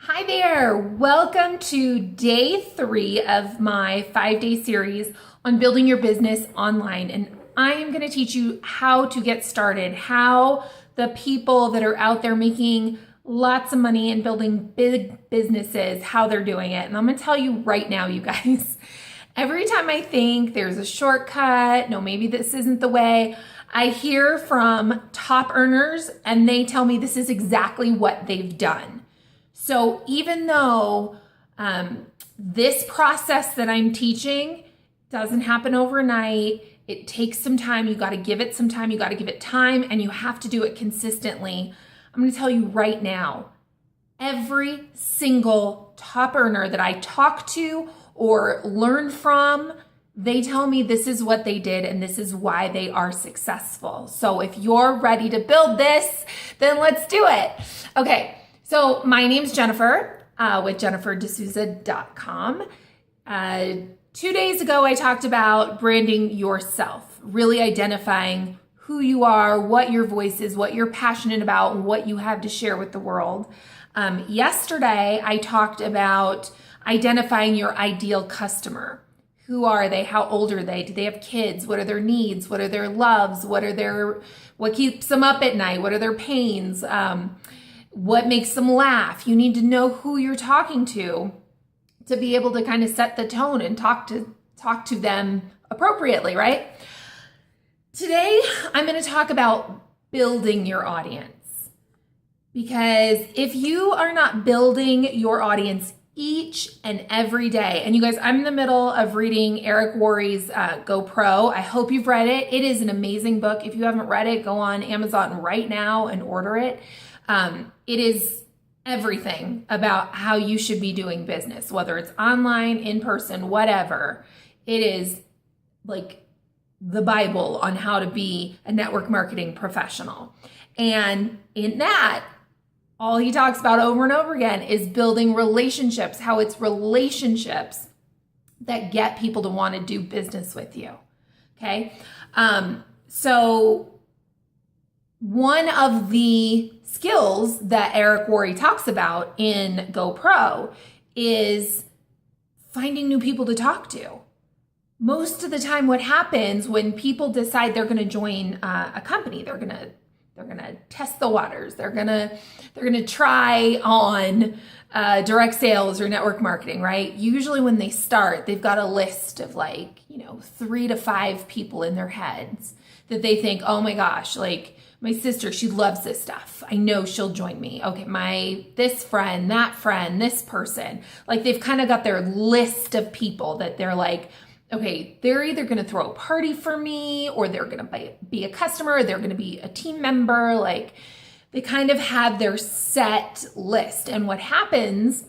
Hi there, welcome to day 3 of my 5-day series on building your business online. And I am going to teach you how to get started, how the people that are out there making lots of money and building big businesses, how they're doing it. And I'm going to tell you right now, you guys, every time I think there's a shortcut, no, maybe this isn't the way, I hear from top earners and they tell me this is exactly what they've done. So even though this process that I'm teaching doesn't happen overnight, it takes some time. You got to give it some time. You got to give it time, and you have to do it consistently. I'm going to tell you right now, every single top earner that I talk to or learn from, they tell me this is what they did and this is why they are successful. So if you're ready to build this, then let's do it. Okay. So my name's Jennifer with jenniferdesouza.com. 2 days ago, I talked about branding yourself, really identifying who you are, what your voice is, what you're passionate about, and what you have to share with the world. Yesterday, I talked about identifying your ideal customer. Who are they? How old are they? Do they have kids? What are their needs? What are their loves? What keeps them up at night? What are their pains? What makes them laugh? You need to know who you're talking to be able to kind of set the tone and talk to them appropriately, right? Today, I'm going to talk about building your audience, because if you are not building your audience each and every day, and you guys, I'm in the middle of reading Eric Worre's Go Pro. I hope you've read it. It is an amazing book. If you haven't read it, go on Amazon right now and order it. It is everything about how you should be doing business, whether it's online, in person, whatever. It is like the Bible on how to be a network marketing professional. And in that, all he talks about over and over again is building relationships, how it's relationships that get people to want to do business with you. Okay. So one of the skills that Eric Worre talks about in Go Pro is finding new people to talk to. Most of the time, what happens when people decide they're going to join a company, they're going to test the waters. They're going to try on direct sales or network marketing, right? Usually when they start, they've got a list of 3 to 5 people in their heads that they think, oh my gosh, like my sister, she loves this stuff. I know she'll join me. Okay, this friend, that friend, this person. Like they've kind of got their list of people that they're like, okay, they're either going to throw a party for me, or they're going to be a customer, or they're going to be a team member. Like they kind of have their set list. And what happens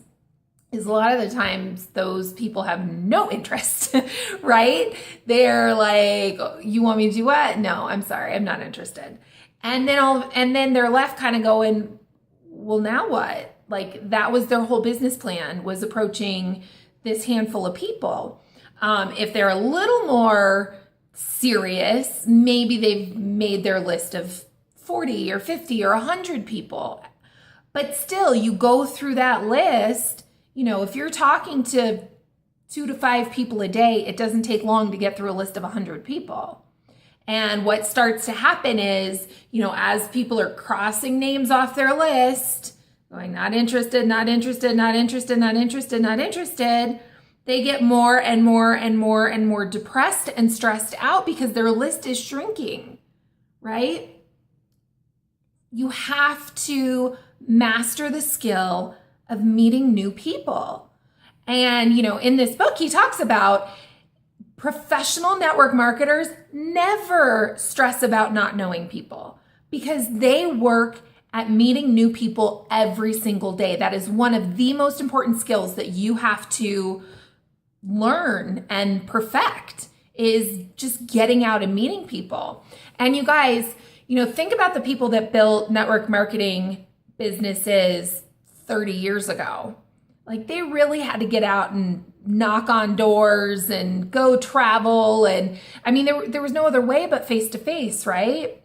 is a lot of the times those people have no interest, right? They're like, you want me to do what? No, I'm sorry, I'm not interested. And then they're left kind of going, well, now what? Like that was their whole business plan, was approaching this handful of people. If they're a little more serious, maybe they've made their list of 40 or 50 or 100 people. But still, you go through that list, if you're talking to 2 to 5 people a day, it doesn't take long to get through a list of 100 people. And what starts to happen is, as people are crossing names off their list, going not interested, not interested, not interested, not interested, not interested, they get more and more and more and more depressed and stressed out because their list is shrinking, right? You have to master the skill of meeting new people. And, in this book, he talks about professional network marketers never stress about not knowing people because they work at meeting new people every single day. That is one of the most important skills that you have to learn and perfect, is just getting out and meeting people. And you guys, think about the people that built network marketing businesses 30 years ago. Like they really had to get out and knock on doors and go travel. And there was no other way but face to face, right?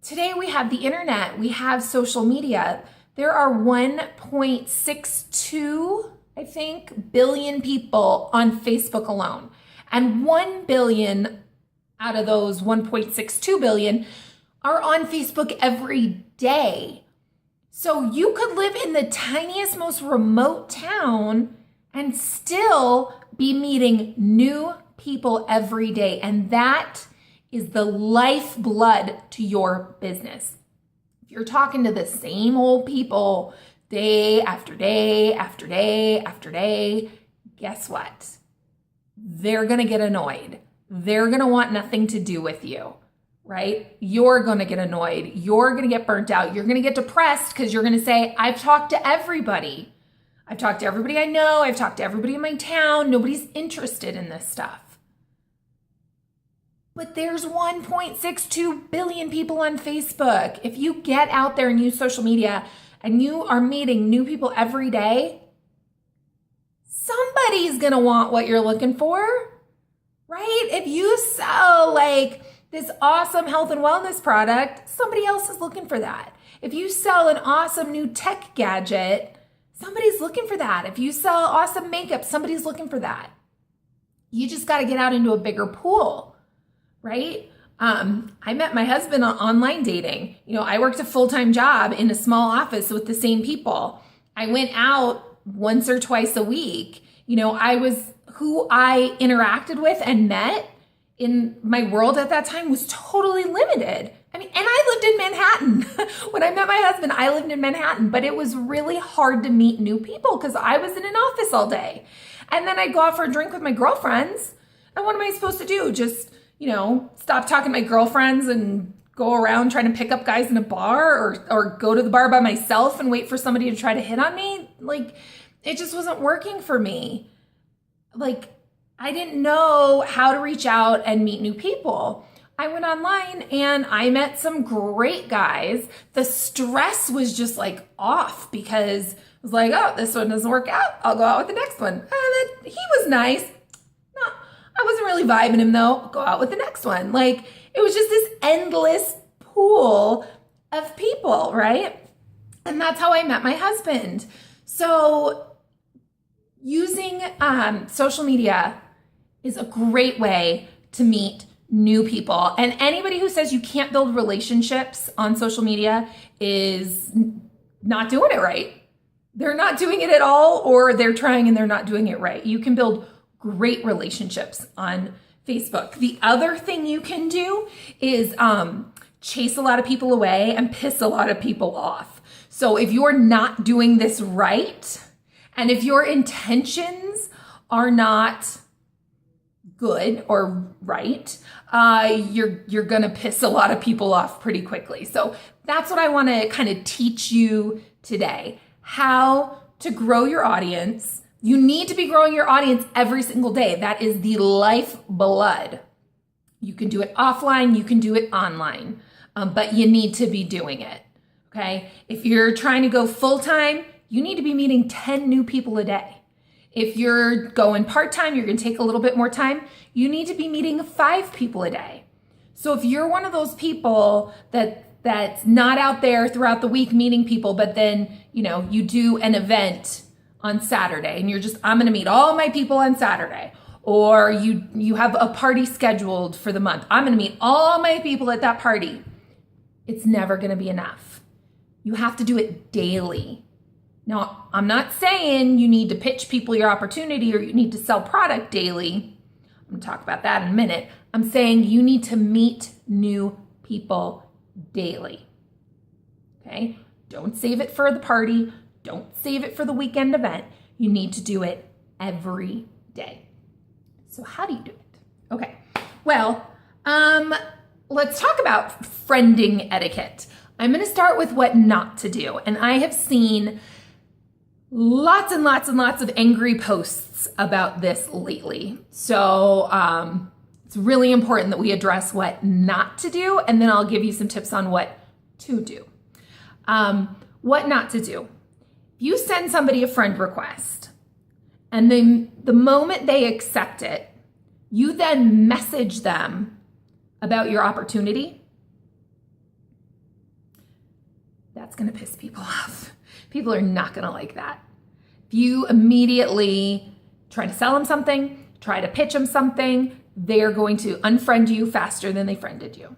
Today we have the internet, we have social media. there are 1.62, I think, billion people on Facebook alone. And 1 billion out of those 1.62 billion are on Facebook every day. So you could live in the tiniest, most remote town and still be meeting new people every day. And that is the lifeblood to your business. If you're talking to the same old people day after day after day after day, guess what? They're going to get annoyed. They're going to want nothing to do with you, right? You're going to get annoyed. You're going to get burnt out. You're going to get depressed because you're going to say, I've talked to everybody. I've talked to everybody I know. I've talked to everybody in my town. Nobody's interested in this stuff. But there's 1.62 billion people on Facebook. If you get out there and use social media and you are meeting new people every day, somebody's going to want what you're looking for, right? If you sell like this awesome health and wellness product, somebody else is looking for that. If you sell an awesome new tech gadget, somebody's looking for that. If you sell awesome makeup, somebody's looking for that. You just got to get out into a bigger pool, right? I met my husband on online dating. I worked a full-time job in a small office with the same people. I went out once or twice a week. Who I interacted with and met in my world at that time was totally limited. And I lived in Manhattan. When I met my husband, I lived in Manhattan, but it was really hard to meet new people because I was in an office all day. And then I'd go out for a drink with my girlfriends. And what am I supposed to do? Just, stop talking to my girlfriends and go around trying to pick up guys in a bar or go to the bar by myself and wait for somebody to try to hit on me? It just wasn't working for me. I didn't know how to reach out and meet new people. I went online and I met some great guys. The stress was just off because I was like, oh, this one doesn't work out. I'll go out with the next one. And then he was nice. No, I wasn't really vibing him though. I'll go out with the next one. It was just this endless pool of people, right? And that's how I met my husband. So using social media is a great way to meet new people. And anybody who says you can't build relationships on social media is not doing it right. They're not doing it at all, or they're trying and they're not doing it right. You can build great relationships on Facebook. The other thing you can do is chase a lot of people away and piss a lot of people off. So if you're not doing this right, and if your intentions are not good or right, you're gonna piss a lot of people off pretty quickly. So that's what I want to kind of teach you today, how to grow your audience. You need to be growing your audience every single day. That is the lifeblood. You can do it offline, you can do it online, but you need to be doing it, okay? If you're trying to go full-time, you need to be meeting 10 new people a day. If you're going part-time, you're going to take a little bit more time. You need to be meeting 5 people a day. So if you're one of those people that's not out there throughout the week meeting people, but then, you do an event on Saturday and you're just, I'm going to meet all my people on Saturday. Or you have a party scheduled for the month. I'm going to meet all my people at that party. It's never going to be enough. You have to do it daily. Now, I'm not saying you need to pitch people your opportunity or you need to sell product daily. I'm going to talk about that in a minute. I'm saying you need to meet new people daily. Okay? Don't save it for the party. Don't save it for the weekend event. You need to do it every day. So how do you do it? Okay. Well, let's talk about friending etiquette. I'm going to start with what not to do. And I have seen lots and lots and lots of angry posts about this lately. So it's really important that we address what not to do, and then I'll give you some tips on what to do. What not to do. You send somebody a friend request, and then the moment they accept it, you then message them about your opportunity. That's going to piss people off. People are not going to like that. If you immediately try to sell them something, try to pitch them something, they're going to unfriend you faster than they friended you.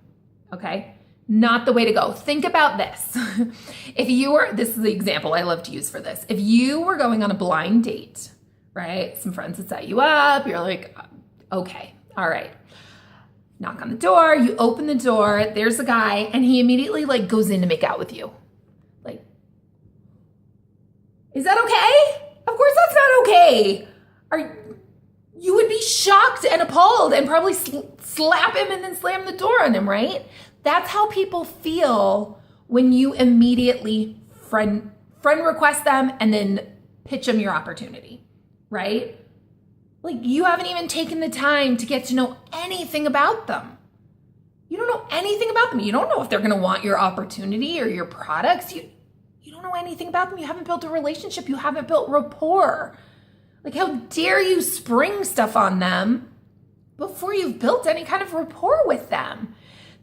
Okay? Not the way to go. Think about this. This is the example I love to use for this. If you were going on a blind date, right? Some friends would set you up. You're like, okay, all right. Knock on the door. You open the door. There's a guy, and he immediately like goes in to make out with you. Like, is that okay? Of course that's not okay. You would be shocked and appalled and probably slap him and then slam the door on him, right? That's how people feel when you immediately friend request them and then pitch them your opportunity, right? Like, you haven't even taken the time to get to know anything about them. You don't know anything about them. You don't know if they're going to want your opportunity or your products. You don't know anything about them. You haven't built a relationship. You haven't built rapport. Like, how dare you spring stuff on them before you've built any kind of rapport with them?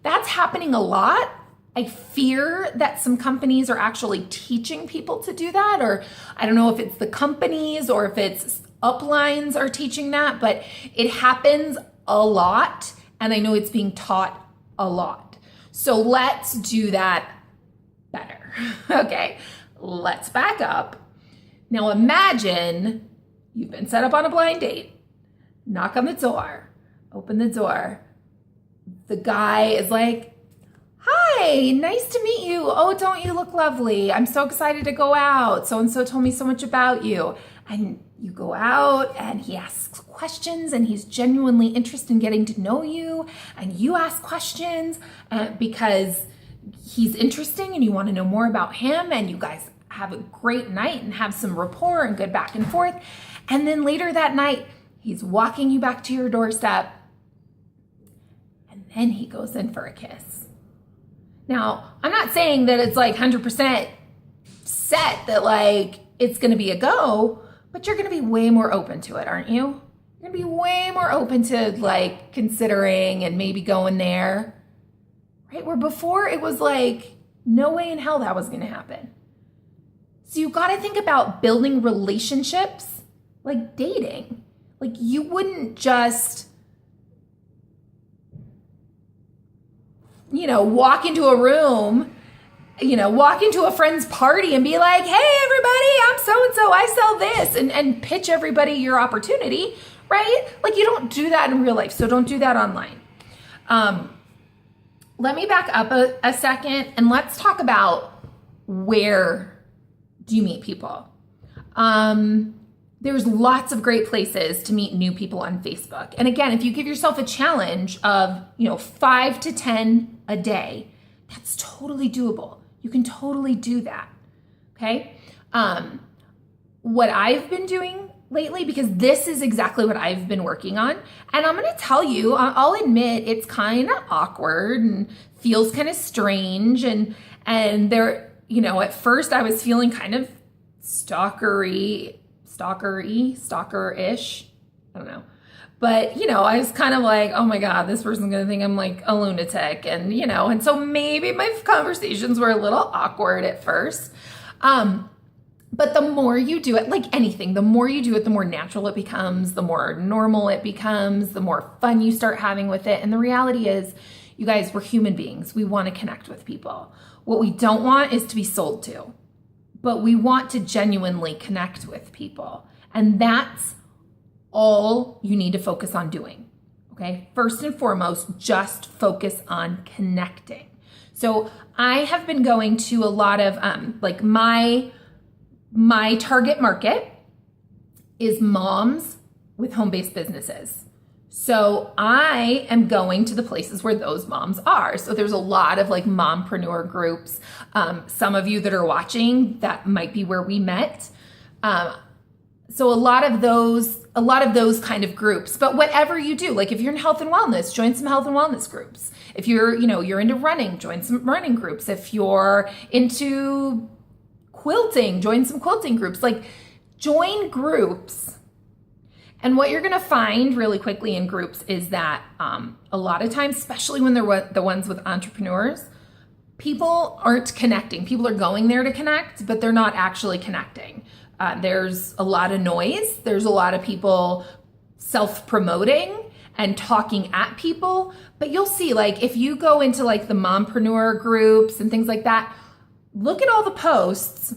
That's happening a lot. I fear that some companies are actually teaching people to do that, or I don't know if it's the companies or if it's uplines are teaching that, but it happens a lot, and I know it's being taught a lot. So let's do that better. Okay, let's back up. Now imagine you've been set up on a blind date. Knock on the door. Open the door. The guy is like, hi, nice to meet you. Oh, don't you look lovely? I'm so excited to go out. So-and-so told me so much about you. And you go out and he asks questions and he's genuinely interested in getting to know you. And you ask questions because he's interesting and you want to know more about him. And you guys have a great night and have some rapport and good back and forth. And then later that night, he's walking you back to your doorstep. And then he goes in for a kiss. Now, I'm not saying that it's like 100% set that like it's going to be a go, but you're going to be way more open to it, aren't you? You're going to be way more open to like considering and maybe going there, right? Where before it was like, no way in hell that was going to happen. So you got to think about building relationships like dating. Like, you wouldn't just, walk into a room, walk into a friend's party and be like, hey, everybody, I'm so-and-so, I sell this, and pitch everybody your opportunity, right? Like, you don't do that in real life, so don't do that online. Let me back up a second, and let's talk about where do you meet people. There's lots of great places to meet new people on Facebook. And again, if you give yourself a challenge of, 5 to 10 a day, that's totally doable. You can totally do that. Okay. What I've been doing lately, because this is exactly what I've been working on. And I'm going to tell you, I'll admit it's kind of awkward and feels kind of strange. And there, at first I was feeling kind of stalker-ish, I don't know. But, I was kind of like, oh my God, this person's going to think I'm like a lunatic. And, and so maybe my conversations were a little awkward at first. But the more you do it, like anything, the more you do it, the more natural it becomes, the more normal it becomes, the more fun you start having with it. And the reality is, you guys, we're human beings. We want to connect with people. What we don't want is to be sold to. But we want to genuinely connect with people. And that's all you need to focus on doing, okay? First and foremost, just focus on connecting. So I have been going to a lot of, my target market is moms with home-based businesses. So I am going to the places where those moms are. So there's a lot of like mompreneur groups. Some of you that are watching, that might be where we met. So a lot of those kind of groups. But whatever you do, like if you're in health and wellness, join some health and wellness groups. If you're into running, join some running groups. If you're into quilting, join some quilting groups. Like, join groups. And what you're going to find really quickly in groups is that a lot of times, especially when they're the ones with entrepreneurs, people aren't connecting. People are going there to connect, but they're not actually connecting. There's a lot of noise. There's a lot of people self-promoting and talking at people. But you'll see, like, if you go into like the mompreneur groups and things like that, look at all the posts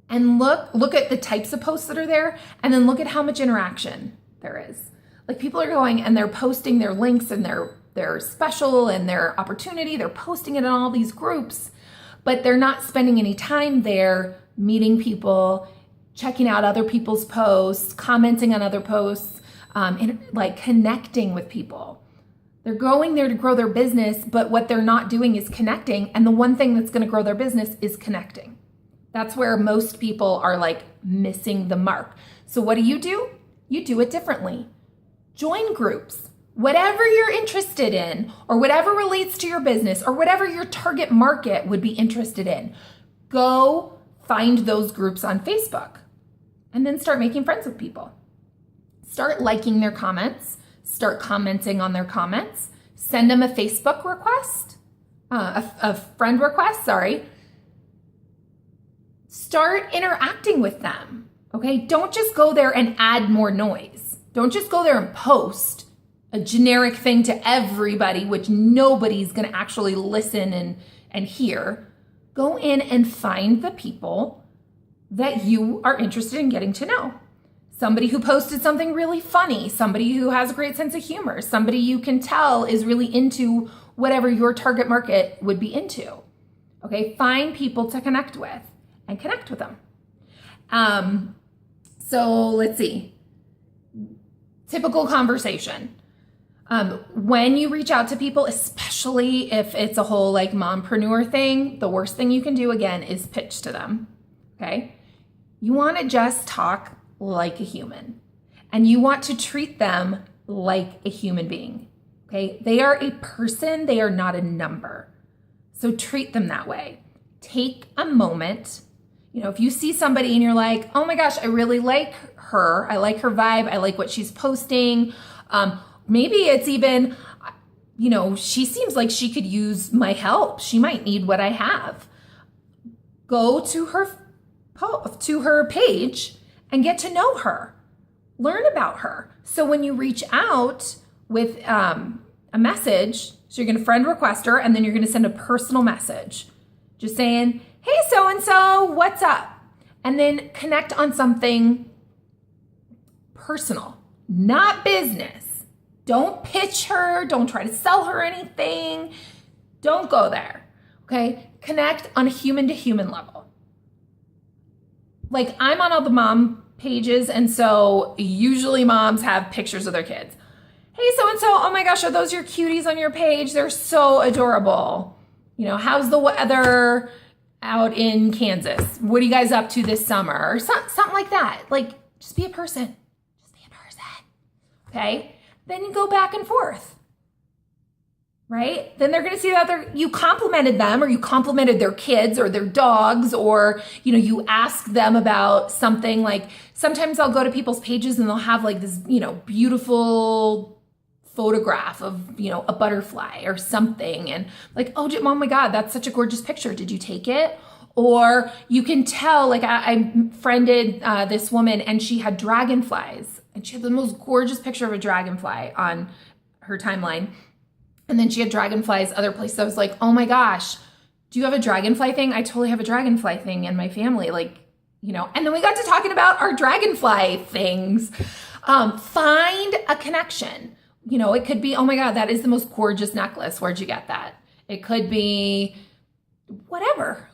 and look at the types of posts that are there, and then look at how much interaction there is. Like, people are going and they're posting their links and their special and their opportunity. They're posting it in all these groups, but they're not spending any time there meeting people, checking out other people's posts, commenting on other posts, and like connecting with people. They're going there to grow their business, but what they're not doing is connecting. And the one thing that's going to grow their business is connecting. That's where most people are like missing the mark. So what do? You do it differently. Join groups. Whatever you're interested in, or whatever relates to your business, or whatever your target market would be interested in, go find those groups on Facebook and then start making friends with people. Start liking their comments, start commenting on their comments, send them a Facebook request, a friend request, sorry. Start interacting with them, okay? Don't just go there and add more noise. Don't just go there and post a generic thing to everybody, which nobody's gonna actually listen and hear. Go in and find the people that you are interested in getting to know. Somebody who posted something really funny, somebody who has a great sense of humor, somebody you can tell is really into whatever your target market would be into. Okay, find people to connect with and connect with them. So let's see. Typical conversation. When you reach out to people, especially if it's a whole like mompreneur thing, the worst thing you can do again is pitch to them, okay? You want to just talk like a human, and you want to treat them like a human being, okay? They are a person, they are not a number. So treat them that way. Take a moment. You know, if you see somebody and you're like, oh my gosh, I really like her. I like her vibe. I like what she's posting. Maybe it's even, you know, she seems like she could use my help. She might need what I have. Go to her page and get to know her. Learn about her. So when you reach out with a message, so you're going to friend request her, and then you're going to send a personal message just saying, hey, so-and-so, what's up? And then connect on something personal, not business. Don't pitch her. Don't try to sell her anything. Don't go there, okay? Connect on a human-to-human level. Like, I'm on all the mom pages, and so usually moms have pictures of their kids. Hey, so-and-so, oh my gosh, are those your cuties on your page? They're so adorable. You know, how's the weather out in Kansas? What are you guys up to this summer? Or something like that. Like, just be a person. Just be a person, okay? Then you go back and forth, right? Then they're going to see that you complimented them, or you complimented their kids or their dogs, or, you know, you ask them about something. Like, sometimes I'll go to people's pages and they'll have like this, you know, beautiful photograph of, you know, a butterfly or something, and like, oh my God, that's such a gorgeous picture. Did you take it? Or you can tell, like, I friended this woman, and she had dragonflies, and she had the most gorgeous picture of a dragonfly on her timeline. And then she had dragonflies other places. I was like, oh my gosh, do you have a dragonfly thing? I totally have a dragonfly thing in my family. Like, you know, and then we got to talking about our dragonfly things. Find a connection. You know, it could be, oh my God, that is the most gorgeous necklace. Where'd you get that? It could be whatever.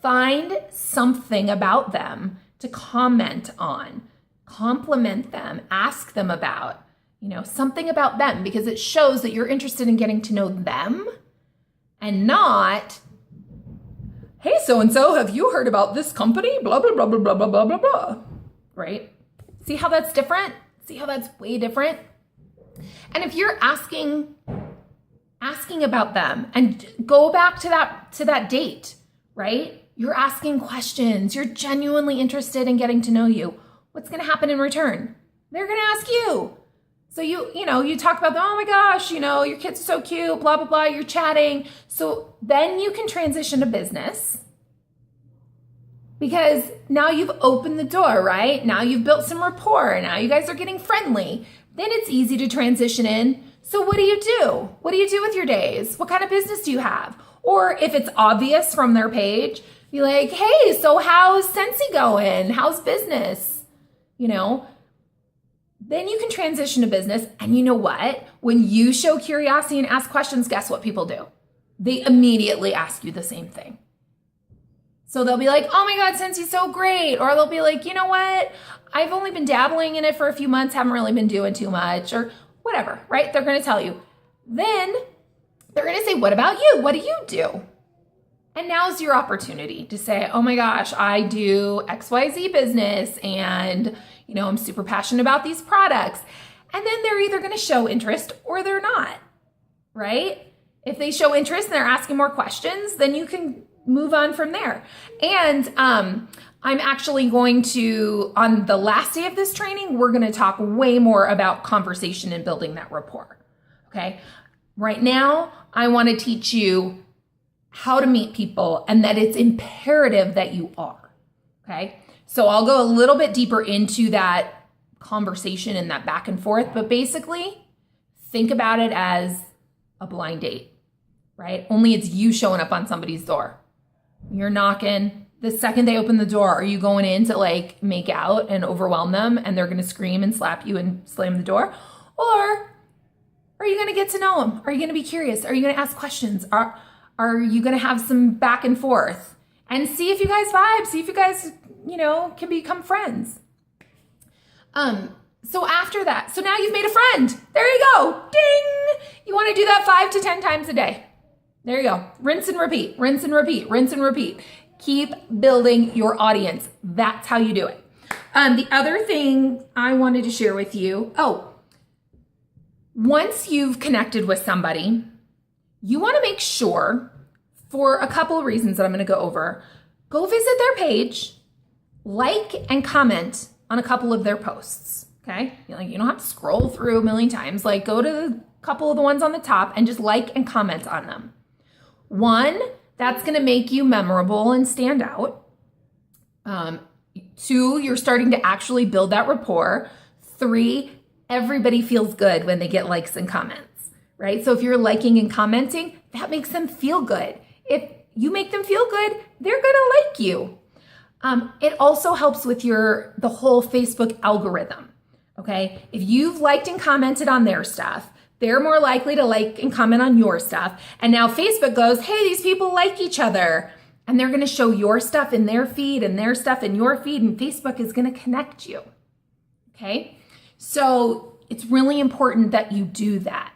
Find something about them to comment on, compliment them, ask them about, you know, something about them, because it shows that you're interested in getting to know them, and not, hey, so-and-so, have you heard about this company? Blah, blah, blah, blah, blah, blah, blah, blah, blah. Right? See how that's different? See how that's way different? And if you're asking about them, and go back to that date, right? You're asking questions. You're genuinely interested in getting to know you. What's going to happen in return? They're going to ask you. So you talk about, oh my gosh, your kids are so cute, blah, blah, blah, you're chatting. So then you can transition to business because now you've opened the door, right? Now you've built some rapport. Now you guys are getting friendly. Then it's easy to transition in. So what do you do? What do you do with your days? What kind of business do you have? Or if it's obvious from their page, be like, hey, so how's Scentsy going? How's business? Then you can transition to business. And you know what? When you show curiosity and ask questions, guess what people do? They immediately ask you the same thing. So they'll be like, oh my God, Scentsy's so great. Or they'll be like, you know what? I've only been dabbling in it for a few months, haven't really been doing too much, or whatever, right? They're going to tell you. Then they're going to say, what about you? What do you do? And now's your opportunity to say, oh my gosh, I do XYZ business and, I'm super passionate about these products. And then they're either going to show interest or they're not, right? If they show interest and they're asking more questions, then you can move on from there. And I'm actually going to, on the last day of this training, we're going to talk way more about conversation and building that rapport, okay? Right now, I want to teach you how to meet people and that it's imperative that you are, okay? So I'll go a little bit deeper into that conversation and that back and forth, but basically think about it as a blind date, right? Only it's you showing up on somebody's door. You're knocking. The second they open the door, are you going in to make out and overwhelm them and they're going to scream and slap you and slam the door? Or are you going to get to know them? Are you going to be curious? Are you going to ask questions? Are you going to have some back and forth and see if you guys vibe, see if you guys, can become friends? So after that, so now you've made a friend. There you go. Ding. You want to do that 5 to 10 times a day. There you go. Rinse and repeat, rinse and repeat, rinse and repeat. Keep building your audience. That's how you do it. The other thing I wanted to share with you, once you've connected with somebody, you want to make sure, for a couple of reasons that I'm going to go over, go visit their page, like and comment on a couple of their posts, okay? You don't have to scroll through a million times. Go to a couple of the ones on the top and just like and comment on them. 1, that's going to make you memorable and stand out. 2, you're starting to actually build that rapport. 3, everybody feels good when they get likes and comments, right? So if you're liking and commenting, that makes them feel good. If you make them feel good, they're going to like you. It also helps with the whole Facebook algorithm, okay? If you've liked and commented on their stuff, they're more likely to like and comment on your stuff. And now Facebook goes, hey, these people like each other. And they're going to show your stuff in their feed and their stuff in your feed. And Facebook is going to connect you. Okay. So it's really important that you do that.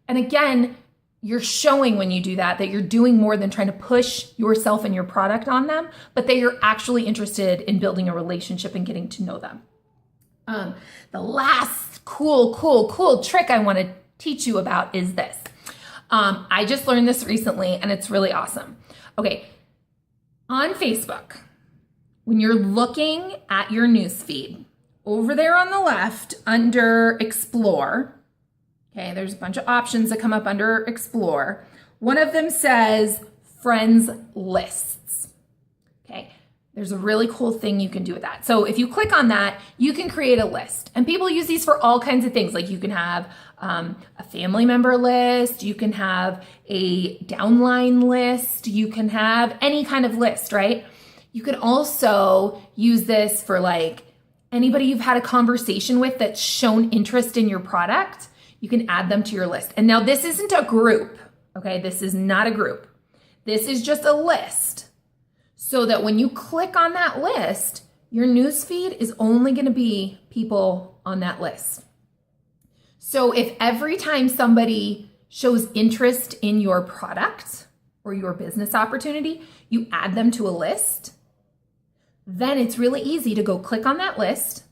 And again, you're showing when you do that you're doing more than trying to push yourself and your product on them, but that you're actually interested in building a relationship and getting to know them. The last cool trick I want to teach you about is this. I just learned this recently and it's really awesome. Okay. On Facebook, when you're looking at your newsfeed, over there on the left under Explore, okay, there's a bunch of options that come up under Explore. One of them says Friends Lists. Okay, there's a really cool thing you can do with that. So if you click on that, you can create a list. And people use these for all kinds of things. You can have a family member list, you can have a downline list, you can have any kind of list, right? You can also use this for anybody you've had a conversation with that's shown interest in your product. You can add them to your list. And now this isn't a group, okay? This is not a group. This is just a list. So that when you click on that list, your newsfeed is only going to be people on that list. So if every time somebody shows interest in your product or your business opportunity, you add them to a list, then it's really easy to go click on that list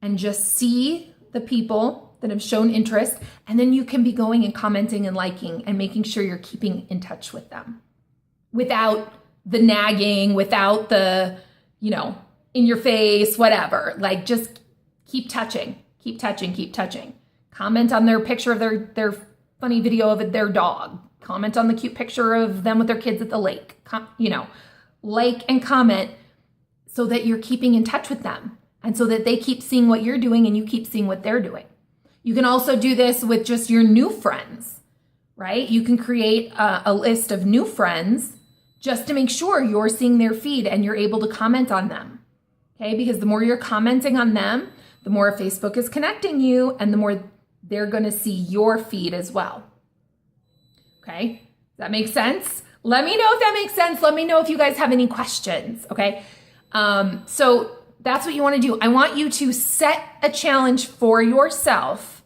and just see the people that have shown interest. And then you can be going and commenting and liking and making sure you're keeping in touch with them without the nagging, without the, in your face, whatever. Just keep touching. Comment on their picture of their funny video of their dog. Comment on the cute picture of them with their kids at the lake. Like and comment so that you're keeping in touch with them and so that they keep seeing what you're doing and you keep seeing what they're doing. You can also do this with just your new friends, right? You can create a list of new friends just to make sure you're seeing their feed and you're able to comment on them, okay? Because the more you're commenting on them, the more Facebook is connecting you and the more they're going to see your feed as well. Okay? Does that make sense? Let me know if that makes sense. Let me know if you guys have any questions, okay? So that's what you want to do. I want you to set a challenge for yourself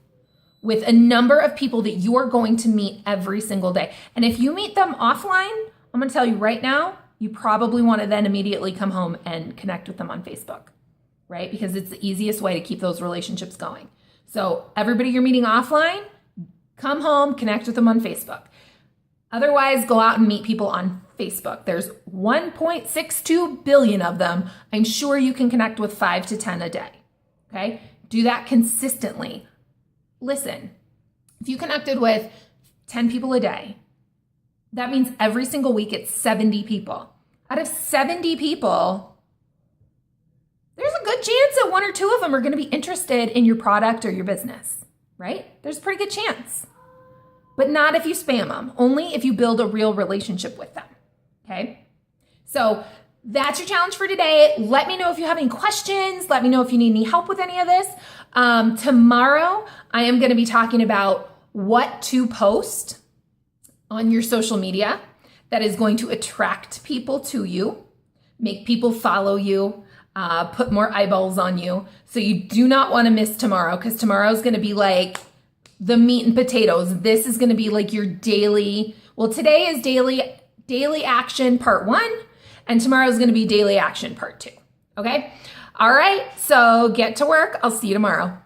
with a number of people that you are going to meet every single day. And if you meet them offline, I'm going to tell you right now, you probably want to then immediately come home and connect with them on Facebook, right? Because it's the easiest way to keep those relationships going. So everybody you're meeting offline, come home, connect with them on Facebook. Otherwise, go out and meet people on Facebook. There's 1.62 billion of them. I'm sure you can connect with 5 to 10 a day, okay? Do that consistently. Listen, if you connected with 10 people a day, that means every single week it's 70 people. Out of 70 people, there's a good chance that 1 or 2 of them are going to be interested in your product or your business, right? There's a pretty good chance. But not if you spam them, only if you build a real relationship with them, okay? So that's your challenge for today. Let me know if you have any questions. Let me know if you need any help with any of this. Tomorrow, I am going to be talking about what to post on your social media that is going to attract people to you, make people follow you, put more eyeballs on you. So you do not want to miss tomorrow, because tomorrow is going to be like the meat and potatoes. This is going to be like your daily, well, today is daily action part 1, and tomorrow is going to be daily action part 2. Okay? All right. So get to work. I'll see you tomorrow.